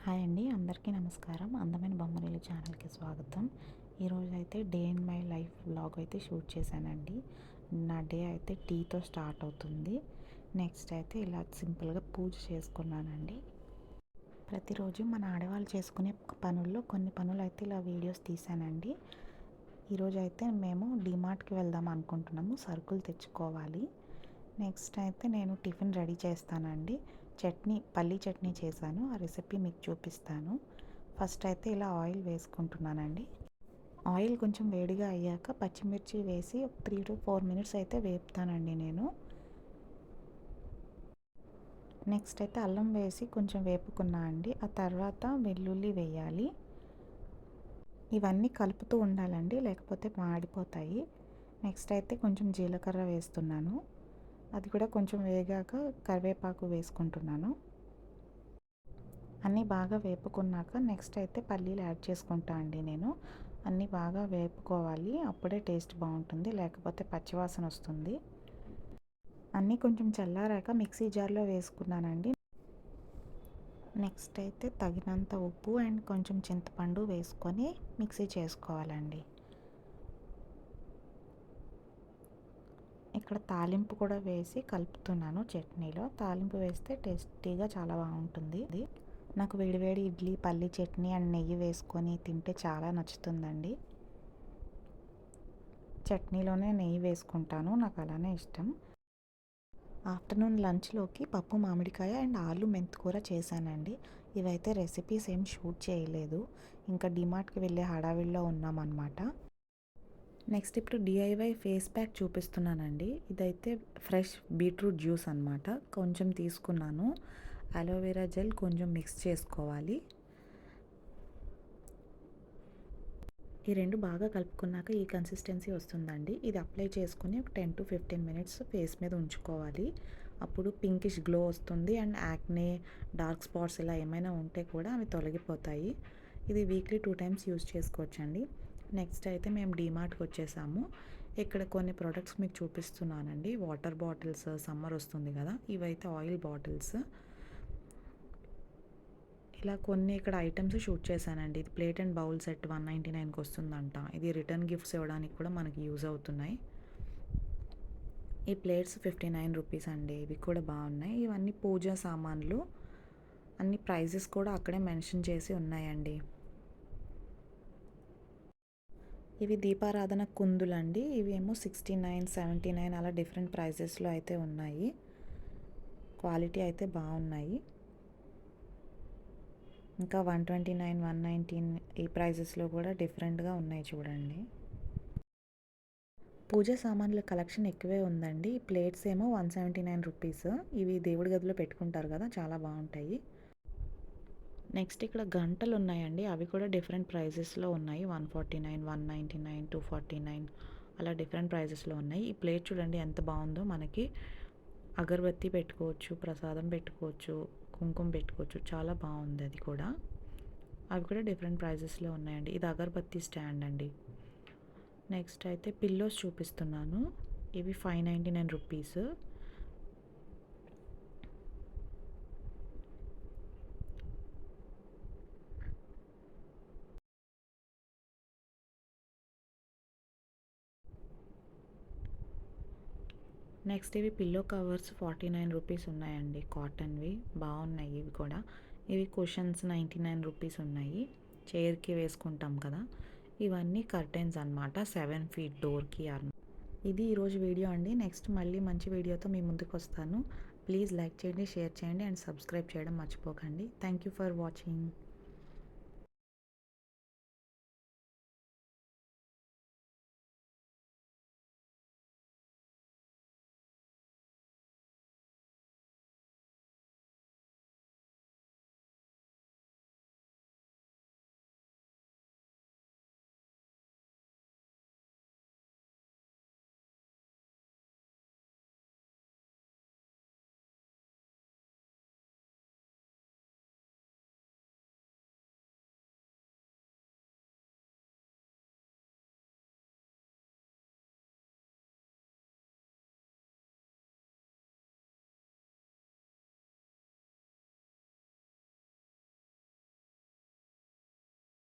Hi అండి, అందరికీ నమస్కారం. అందమైన బొమ్మరిల్లు ఛానల్కి స్వాగతం. ఈరోజు అయితే day in my life vlog అయితే షూట్ చేశానండి. నా డే అయితే టీతో స్టార్ట్ అవుతుంది. నెక్స్ట్ అయితే ఇలా సింపుల్గా పూజ చేసుకున్నానండి. ప్రతిరోజు మన ఆడవాళ్ళు చేసుకునే పనుల్లో కొన్ని పనులు అయితే ఇలా వీడియోస్ తీసానండి. ఈరోజు అయితే మేము డిమార్ట్కి వెళ్దాం అనుకుంటున్నాము, సరుకులు తెచ్చుకోవాలి. నెక్స్ట్ అయితే నేను టిఫిన్ రెడీ చేస్తానండి. పల్లీ చట్నీ చేశాను, ఆ రెసిపీ మీకు చూపిస్తాను. ఫస్ట్ అయితే ఇలా ఆయిల్ వేసుకుంటున్నానండి. ఆయిల్ కొంచెం వేడిగా అయ్యాక పచ్చిమిర్చి వేసి 3 to 4 మినిట్స్ అయితే వేపుతానండి నేను. నెక్స్ట్ అయితే అల్లం వేసి కొంచెం వేపుకున్నా అండి. ఆ తర్వాత వెల్లుల్లి వేయాలి. ఇవన్నీ కలుపుతూ ఉండాలండి, లేకపోతే మాడిపోతాయి. నెక్స్ట్ అయితే కొంచెం జీలకర్ర వేస్తున్నాను. అది కూడా కొంచెం వేగాక కరివేపాకు వేసుకుంటున్నాను. అన్నీ బాగా వేపుకున్నాక నెక్స్ట్ అయితే పల్లీలు యాడ్ చేసుకుంటా అండి నేను. అన్నీ బాగా వేపుకోవాలి, అప్పుడే టేస్ట్ బాగుంటుంది, లేకపోతే పచ్చివాసన వస్తుంది. అన్నీ కొంచెం చల్లారాక మిక్సీ జార్లో వేసుకున్నానండి. నెక్స్ట్ అయితే తగినంత ఉప్పు అండ్ కొంచెం చింతపండు వేసుకొని మిక్సీ చేసుకోవాలండి. ఇక్కడ తాలింపు కూడా వేసి కలుపుతున్నాను. చట్నీలో తాలింపు వేస్తే టేస్టీగా చాలా బాగుంటుంది. నాకు వేడివేడి ఇడ్లీ, పల్లి చట్నీ అండ్ నెయ్యి వేసుకొని తింటే చాలా నచ్చుతుందండి. చట్నీలోనే నెయ్యి వేసుకుంటాను, నాకు అలానే ఇష్టం. ఆఫ్టర్నూన్ లంచ్లోకి పప్పు మామిడికాయ అండ్ ఆలు మెంతికూర చేశానండి. ఇవైతే రెసిపీస్ ఏం షూట్ చేయలేదు, ఇంకా డిమార్ట్కి వెళ్ళే హడావిడిలో ఉన్నామన్నమాట. నెక్స్ట్ ఇప్పుడు డిఐవై ఫేస్ ప్యాక్ చూపిస్తున్నానండి. ఇదైతే ఫ్రెష్ బీట్రూట్ జ్యూస్ అనమాట. కొంచెం తీసుకున్నాను. అలోవెరా జెల్ కొంచెం మిక్స్ చేసుకోవాలి. ఈ రెండు బాగా కలుపుకున్నాక ఈ కన్సిస్టెన్సీ వస్తుందండి. ఇది అప్లై చేసుకుని ఒక 10 to 15 మినిట్స్ ఫేస్ మీద ఉంచుకోవాలి. అప్పుడు పింకిష్ గ్లో వస్తుంది అండ్ యాక్నే, డార్క్ స్పాట్స్ ఇలా ఏమైనా ఉంటే కూడా అవి తొలగిపోతాయి. ఇది వీక్లీ 2 times యూజ్ చేసుకోవచ్చండి. నెక్స్ట్ అయితే మేము డీమార్ట్కి వచ్చేసాము. ఇక్కడ కొన్ని ప్రోడక్ట్స్ మీకు చూపిస్తున్నానండి. వాటర్ బాటిల్స్, సమ్మర్ వస్తుంది కదా, ఇవైతే ఆయిల్ బాటిల్స్. ఇలా కొన్ని ఇక్కడ ఐటమ్స్ షూట్ చేశానండి. ఇది ప్లేట్ అండ్ బౌల్ సెట్ 199కి వస్తుందంట. ఇది రిటర్న్ గిఫ్ట్స్ ఇవ్వడానికి కూడా మనకి యూజ్ అవుతున్నాయి. ఈ ప్లేట్స్ 59 రూపీస్ అండి. ఇవి కూడా బాగున్నాయి. ఇవన్నీ పూజా సామాన్లు, అన్ని ప్రైజెస్ కూడా అక్కడే మెన్షన్ చేసి ఉన్నాయండి. ఇవి దీపారాధన కుందులండి. ఇవి ఏమో 69, 79 అలా డిఫరెంట్ ప్రైజెస్లో అయితే ఉన్నాయి. క్వాలిటీ అయితే బాగున్నాయి. ఇంకా 129, 119 ఈ ప్రైజెస్లో కూడా డిఫరెంట్గా ఉన్నాయి చూడండి. పూజ సామాన్ల కలెక్షన్ ఎక్కువే ఉందండి. ఈ ప్లేట్స్ ఏమో 179 రూపీస్. ఇవి దేవుడి గదిలో పెట్టుకుంటారు కదా, చాలా బాగుంటాయి. నెక్స్ట్ ఇక్కడ గంటలు ఉన్నాయండి. అవి కూడా డిఫరెంట్ ప్రైజెస్లో ఉన్నాయి. 149, 199, 249 అలా డిఫరెంట్ ప్రైజెస్లో ఉన్నాయి. ఈ ప్లేట్ చూడండి ఎంత బాగుందో. మనకి అగరబత్తి పెట్టుకోవచ్చు, ప్రసాదం పెట్టుకోవచ్చు, కుంకుమ పెట్టుకోవచ్చు, చాలా బాగుంది. అది కూడా అవి కూడా డిఫరెంట్ ప్రైజెస్లో ఉన్నాయండి. ఇది అగరబత్తి స్టాండ్ అండి. నెక్స్ట్ అయితే పిల్లోస్ చూపిస్తున్నాను. ఇవి 599 రూపీస్. నెక్స్ట్ ఇవి పిల్లో కవర్స్ 49 రూపీస్ ఉన్నాయండి. కాటన్వి బాగున్నాయి. ఇవి కూడా ఇవి కుషన్స్ 99 రూపీస్ ఉన్నాయి. చైర్కి వేసుకుంటాం కదా. ఇవన్నీ కర్టెన్స్ అనమాట, 7 feet డోర్కి. ఇది ఈరోజు వీడియో అండి. నెక్స్ట్ మళ్ళీ మంచి వీడియోతో మీ ముందుకు వస్తాను. ప్లీజ్ లైక్ చేయండి, షేర్ చేయండి అండ్ సబ్స్క్రైబ్ చేయడం మర్చిపోకండి. Thank you for watching.